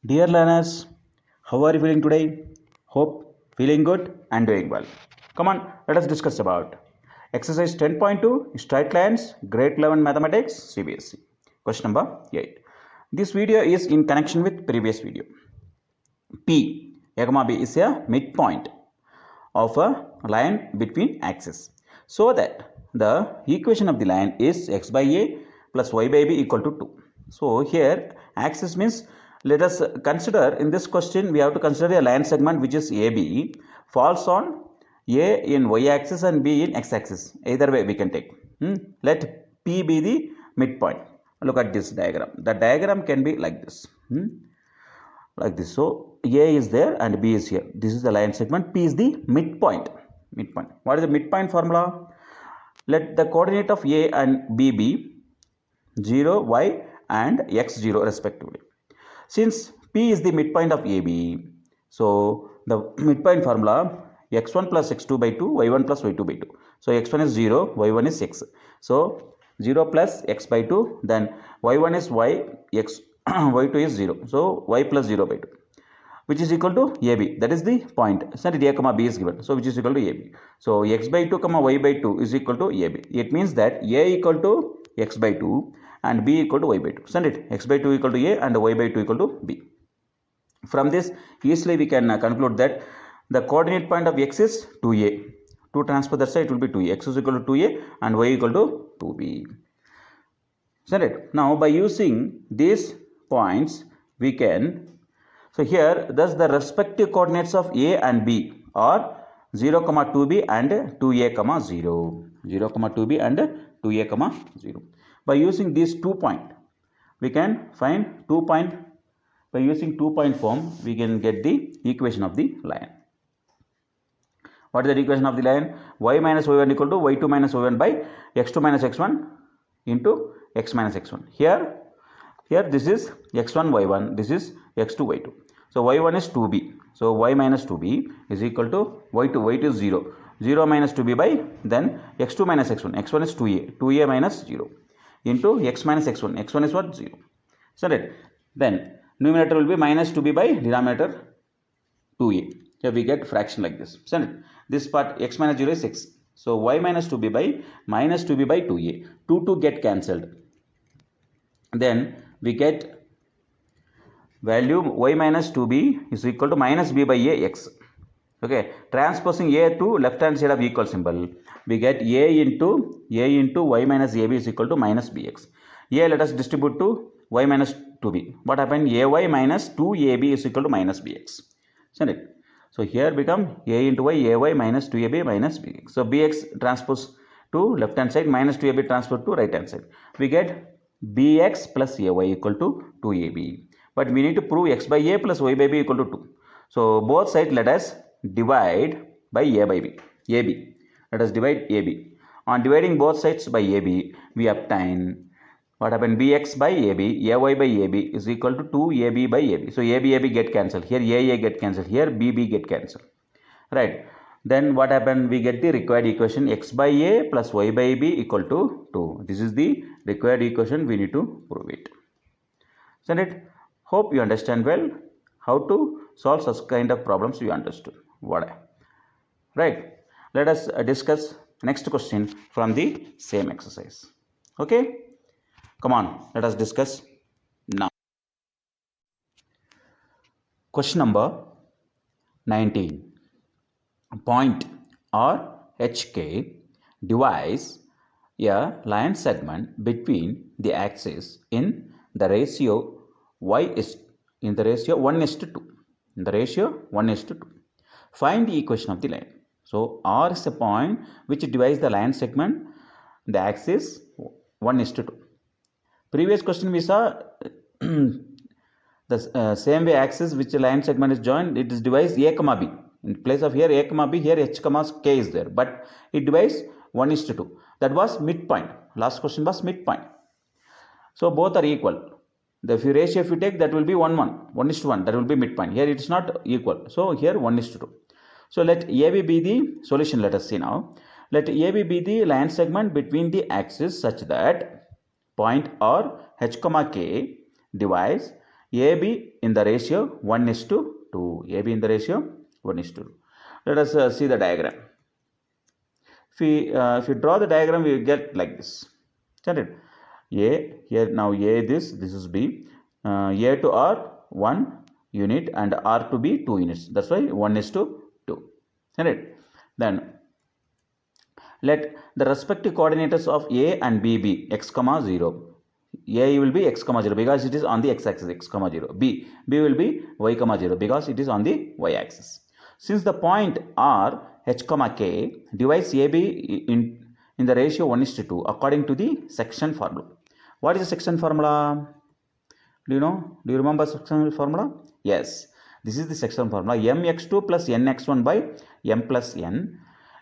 Dear learners, how are you feeling today? Hope feeling good and doing well. Come on, let us discuss about exercise 10.2 straight lines, grade 11 mathematics, CBSE. Question number 8. This video is in connection with previous video. P, A, B is a midpoint of a line between axes. So that the equation of the line is x by a plus y by b equal to 2. So here axis means, let us consider in this question we have to consider a line segment which is AB falls on A in y axis and B in x axis. Either way we can take. Let P be the midpoint. Look at this diagram. The diagram can be like this. Like this. So A is there and B is here. This is the line segment. P is the midpoint. Midpoint. What is the midpoint formula? Let the coordinate of A and B be 0, y and x0 respectively. Since P is the midpoint of AB, so the midpoint formula x1 plus x2 by 2, y1 plus y2 by 2. So x1 is 0, y1 is x. So 0 plus x by 2, then y1 is y, x y2 is 0. So y plus 0 by 2, which is equal to AB. That is the point. Send A comma B is given. So which is equal to AB. So x by 2 comma y by 2 is equal to AB. It means that A equal to x by 2 and B equal to y by 2. Send it. X by 2 equal to A and y by 2 equal to B. From this easily we can conclude that the coordinate point of x is 2A. To transfer that side it will be 2A. X is equal to 2A and y equal to 2B. Send it. Now by using these points we can, so here thus the respective coordinates of A and B are 0, 2B and 2A, 0. 0, 2B and 2A, 0. By using these 2 points, we can find 2 point. By using 2 point form, we can get the equation of the line. What is the equation of the line? Y minus y1 equal to y2 minus y1 by x2 minus x1 into x minus x1. Here this is x1 y1, this is x2 y2. So y1 is 2b. So y minus 2b is equal to y2. y2 is 0. 0 minus 2b by then x2 minus x1. x1 is 2a. 2a minus 0 into x minus x1. x1 is what? 0. So right. Then numerator will be minus 2b by denominator 2a. Here we get fraction like this. So this part x minus 0 is x. So y minus 2b by minus 2b by 2a. 2 get cancelled. Then we get value y minus 2b is equal to minus b by a x. Okay, transposing a to left hand side of equal symbol, we get a into y minus ab is equal to minus bx. A let us distribute to y minus 2b. What happened? Ay minus 2ab is equal to minus bx. Isn't it? So here become a into y, ay minus 2ab minus bx. So bx transpose to left hand side, minus 2ab transpose to right hand side. We get bx plus ay equal to 2ab. But we need to prove x by a plus y by b equal to 2. So both sides let us divide by a by b. ab. Let us divide ab. On dividing both sides by ab, we obtain what happened? Bx by ab, ay by ab is equal to 2ab by ab. So ab get cancelled. Here a get cancelled. Here bb get cancelled. Right. Then what happened? We get the required equation x by a plus y by b equal to 2. This is the required equation. We need to prove it. Isn't it? Hope you understand well how to solve such kind of problems. You understood right? Let us discuss next question from the same exercise. Okay, come on, let us discuss now. Question number 19. Point or HK divides a line segment between the axes in the ratio y is in the ratio 1:2. In the ratio 1:2. Find the equation of the line. So R is a point which divides the line segment, the axis 1:2. Previous question we saw the same way axis which line segment is joined, it is divides a comma b. In place of here a comma b, here h comma k is there, but it divides 1:2. That was midpoint. Last question was midpoint. So both are equal. The ratio if you take, that will be 1:1. That will be midpoint. Here it is not equal. So here 1:2. So let AB be the solution. Let us see now. Let AB be the line segment between the axes such that point or h comma k divides AB in the ratio 1:2. AB in the ratio 1:2. Let us see the diagram. If you draw the diagram, we get like this. Isn't it? A here, now A this is B. A to R 1 unit and R to B 2 units. That's why 1:2. Isn't it? Then let the respective coordinates of A and B be x, 0. A will be x, 0 because it is on the x-axis, x, 0. B will be y, 0 because it is on the y-axis. Since the point R, h, k divides AB in the ratio 1:2 according to the section formula. What is the section formula? Do you know? Do you remember section formula? Yes. This is the section formula. mx2 plus nx1 by m plus n.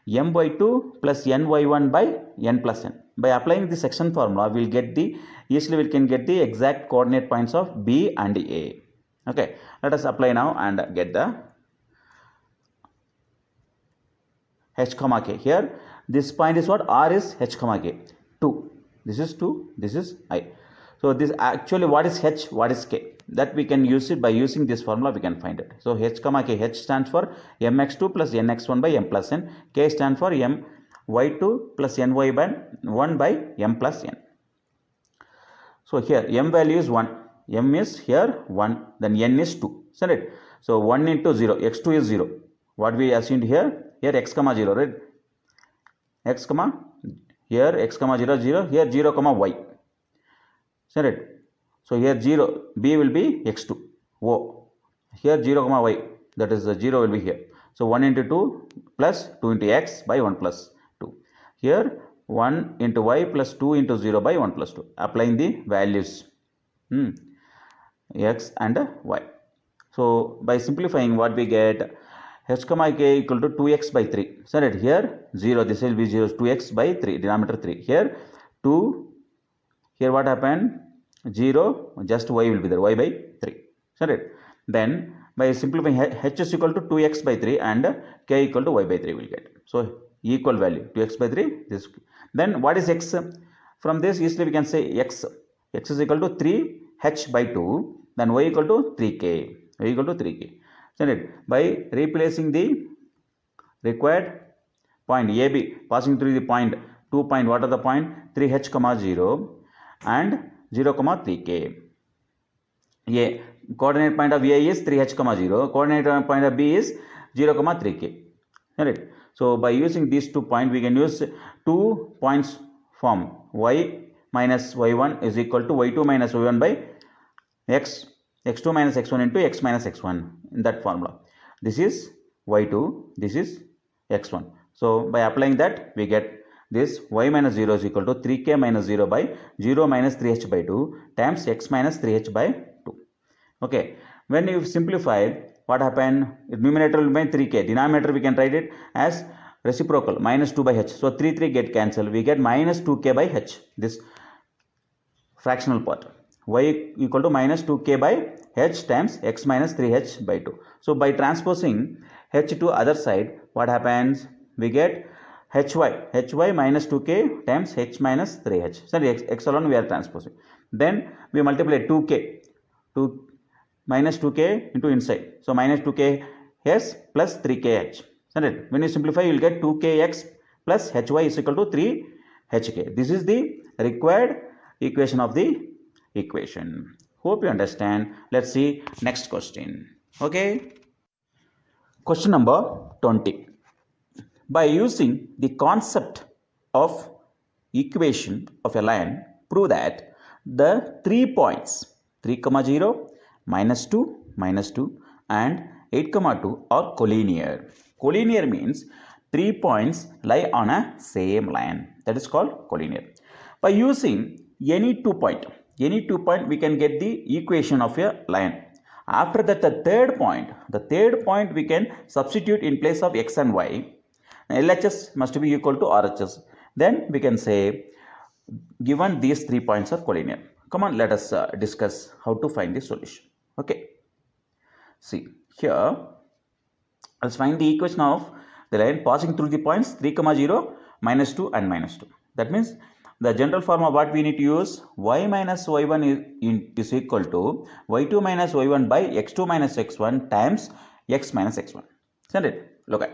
m by 2 plus n by 1 by n plus n. By applying the section formula, we can get the exact coordinate points of B and A. Okay, let us apply now and get the h, k. Here, this point is what? R is h, k. 2. This is 2. This is I. So this actually, what is h? What is k? That we can use it by using this formula. We can find it. So h, k. H stands for mx2 plus nx1 by m plus n. K stands for my2 plus ny by 1 by m plus n. So here m value is 1. M is here 1. Then n is 2. Isn't it? So 1 into 0. x2 is 0. What we assumed here? Here x, 0, right? X, here x, 0, 0. Here 0, y. Isn't it? So here 0, B will be x2. O. Here 0, y. That is the 0 will be here. So 1 into 2 plus 2 into x by 1 plus 2. Here 1 into y plus 2 into 0 by 1 plus 2. Applying the values x and y. So by simplifying, what we get? H, k equal to 2x by 3. So that here 0, this will be 0, 2x by 3, denominator 3. Here 2, here what happened? 0, just y will be there, y by 3. So that then by simplifying, h is equal to 2x by 3 and k equal to y by 3 will get. So equal value, 2x by 3. This. Then what is x? From this easily we can say x is equal to 3h by 2, then y equal to 3k, y equal to 3k. By replacing the required point AB, passing through the point 2 point, what are the point? 3h, 0 and 0, 3k. A coordinate point of A is 3h, 0. Coordinate point of B is 0, 3k. Right. So by using these 2 points, we can use 2 points form. Y minus y1 is equal to y2 minus y1 by x, x2 minus x1 into x minus x1 in that formula. This is y2, this is x1. So by applying that, we get this y minus 0 is equal to 3k minus 0 by 0 minus 3h by 2 times x minus 3h by 2. Okay, when you simplify, what happened? Numerator will be 3k, denominator we can write it as reciprocal minus 2 by h. So 3 get cancelled, we get minus 2k by h, this fractional part. Y equal to minus 2k by h times x minus 3h by 2. So by transposing h to other side, what happens? We get hy minus 2k times h minus 3h. So x alone we are transposing. Then we multiply 2k to minus 2k into inside. So minus 2k s plus 3kh. When you simplify, you will get 2kx plus hy is equal to 3hk. This is the required equation of the equation. Hope you understand. Let's see next question. Okay. Question number 20. By using the concept of equation of a line, prove that the 3 points 3, 0, minus 2 and 8, 2 are collinear. Collinear means 3 points lie on a same line. That is called collinear. By using any 2 point, we can get the equation of a line. After that, the third point we can substitute in place of x and y. LHS must be equal to RHS. Then we can say, given these 3 points are collinear. Come on, let us discuss how to find the solution. Okay. See, here, let's find the equation of the line passing through the points 3, 0, minus 2 and minus 2. That means the general formula what we need to use, y minus y1 is equal to y2 minus y1 by x2 minus x1 times x minus x1. Isn't it? Look at.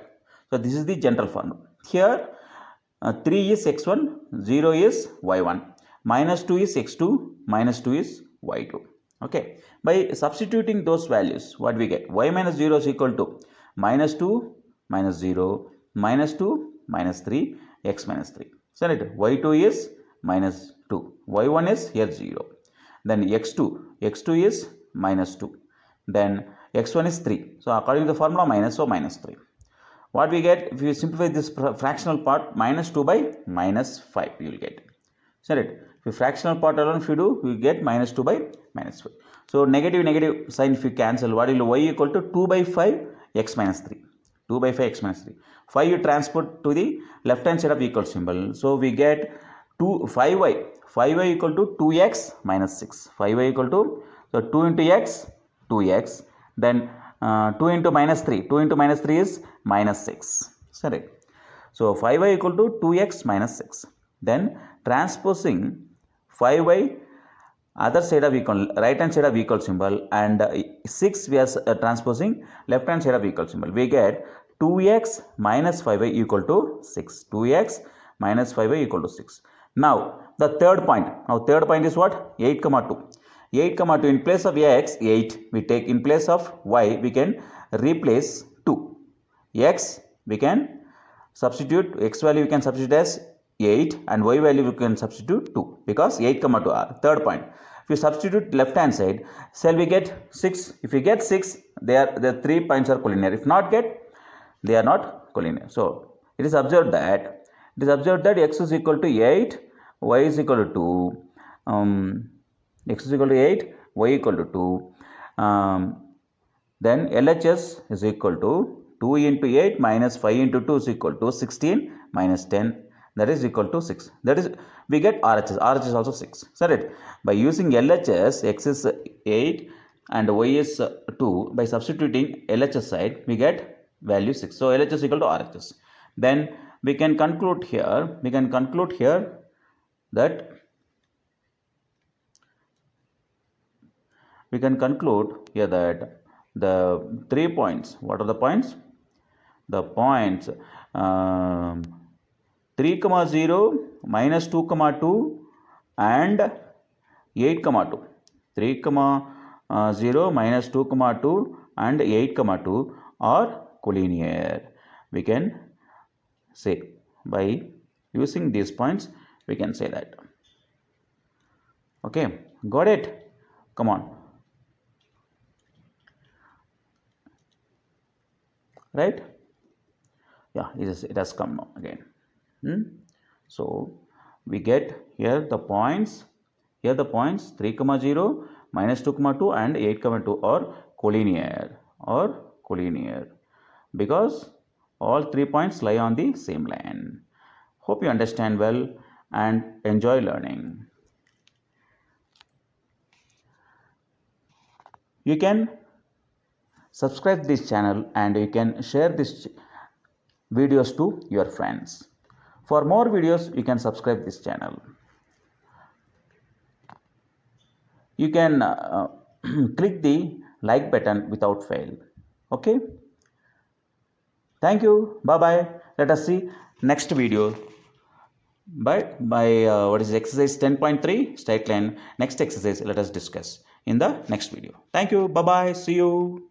So this is the general formula. Here 3 is x1, 0 is y1, minus 2 is x2, minus 2 is y2. Okay. By substituting those values, what we get? Y minus 0 is equal to minus 2 minus 0 minus 2 minus 3 x minus 3. So y2 is minus 2, y1 is here 0, then x2 is minus 2, then x1 is 3. So according to the formula minus, so minus 3. What we get if you simplify this fractional part, minus 2 by minus 5 you will get. So if you fractional part alone if you do, you get minus 2 by minus 5. So negative sign if you cancel, what will y equal to 2 by 5 x minus 3. 2 by 5 x minus 3. 5 you transport to the left hand side of equal symbol. So we get 5y equal to 2x minus 6. 5y equal to, so 2 into x, 2x, then 2 into minus 3. 2 into minus 3 is minus 6. Sorry. So 5y equal to 2x minus 6. Then transposing 5y other side of equal, right hand side of equal symbol, and 6 we are transposing left hand side of equal symbol. We get 2x minus 5y equal to 6. 2x minus 5y equal to 6. Now the third point. Now third point is what? 8 comma 2. 8 comma 2 in place of x 8 we take, in place of y we can replace 2. X we can substitute, x value we can substitute as 8 and y value we can substitute 2 because 8 comma 2 are third point. If you substitute left hand side, shall we get 6? If we get 6, the 3 points are collinear. If not get, they are not collinear. So it is observed that x is equal to 8, y is equal to 2, x is equal to 8, y equal to 2. Then LHS is equal to 2 into 8 minus 5 into 2 is equal to 16 minus 10, that is equal to 6. That is, we get RHS. RHS is also 6. Correct? By using LHS, x is 8 and y is 2. By substituting LHS side, we get value 6. So LHS equal to RHS. Then we can conclude here. That the 3 points. What are the points? The points 3 comma 0, minus 2 comma 2 and 8 comma 2. 3 comma 0, minus 2 comma 2 and 8 comma 2 are collinear. We can say by using these points we can say that. Okay, got it? Come on. Right? Yeah, it has come now again. So we get here the points. Here the points 3 comma 0, minus 2 comma 2 and 8 comma 2 are collinear because all 3 points lie on the same line. Hope you understand well and enjoy learning. You can subscribe this channel and you can share this videos to your friends. For more videos, you can subscribe this channel. You can click the like button without fail. Okay. Thank you. Bye bye. Let us see next video. What is exercise 10.3 straight line. Next exercise let us discuss in the next video. Thank you. Bye bye. See you.